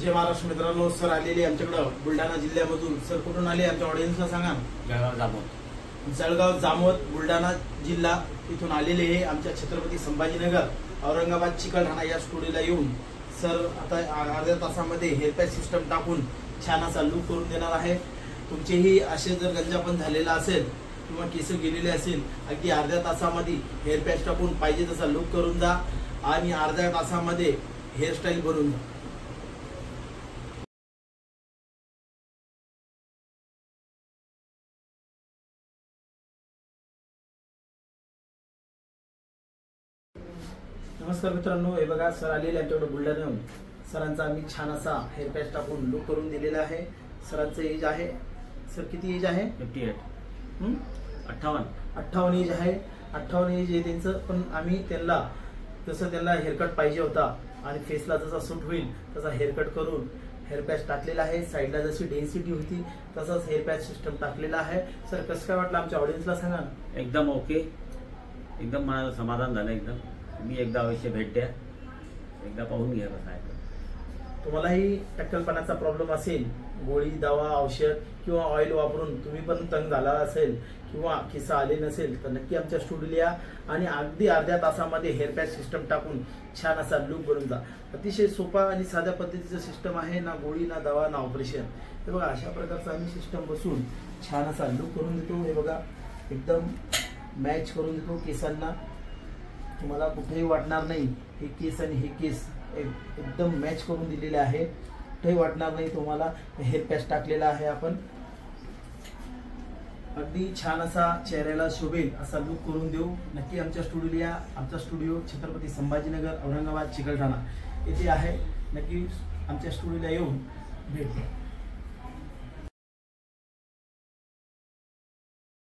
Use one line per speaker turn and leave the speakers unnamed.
जय महाराष्ट्र मित्रांनो, सर आलेले आमच्याकडं बुलढाणा जिल्ह्यामधून. सर कुठून आले आमच्या ऑडियन्सला सांगा. जळगाव जामोद बुलढाणा जिल्हा इथून आलेले हे आमच्या छत्रपती संभाजीनगर औरंगाबाद चिकलठाणा या स्टुडिओला येऊन सर आता अर्ध्या तासामध्ये हेअरपॅच सिस्टम टाकून छान असा लुक करून देणार आहे. तुमचेही असे जर गंजापण झालेला असेल किंवा केस गेलेले असेल, अगदी अर्ध्या तासामध्ये हेअरपॅच टाकून पाहिजे तसा लुक करून जा आणि अर्ध्या तासामध्ये हेअरस्टाईल बनवून जा. नमस्कार मित्रांनो, हे बघा सर आलेले आमच्याकडे बुलढाण्याहून. सरांचा आम्ही छान असा हेअरपॅच टाकून लुक करून दिलेला आहे. सरांचं एज आहे, सर किती एज आहे? 58 एज आहे. 58 एज आहे त्यांचं. पण आम्ही त्यांना जसं त्यांना हेअरकट पाहिजे होता आणि फेसला जसा सूट होईल तसा हेअरकट करून हेअरपॅच टाकलेला आहे. साईडला जशी डेन्सिटी होती तसाच हेअरपॅच सिस्टम टाकलेला आहे. सर कसं काय वाटलं आमच्या ऑडियन्सला सांगा ना.
एकदम ओके, एकदम मनाला समाधान झालं. एकदम मी एकदा अवश्य भेट द्या, एकदा पाहून घ्या कसं आहे.
तुम्हालाही टक्कलपणाचा प्रॉब्लेम असेल, गोळी दवा औषध किंवा ऑइल वापरून तुम्ही पण तंग झाला असेल किंवा केस आले नसेल तर नक्की आमच्या स्टुडिओला या आणि अगदी अर्ध्या तासामध्ये हेअरपॅच सिस्टम टाकून छान असा लुक बनवून जा. अतिशय सोपा आणि साध्या पद्धतीचं सिस्टम आहे. ना गोळी ना दवा ना ऑपरेशन. हे बघा अशा प्रकारचा आम्ही सिस्टम बसून छान असा लुक करून देतो. हे बघा एकदम मॅच करून देतो केसांना. तुम्हाला कुठेही वाटणार नाही हे केस आणि हे केस एकदम मॅच करून दिलेले आहे. कुठेही वाटणार नाही तुम्हाला. हेअरपॅच टाकलेला आहे आपण. अगदी छान असा चेहऱ्याला शोभेल असा लुक करून देऊ. नक्की आमच्या स्टुडिओला या. आमचा स्टुडिओ छत्रपती संभाजीनगर औरंगाबाद चिकलठाणा येथे आहे. नक्की आमच्या स्टुडिओला येऊन भेट द्या.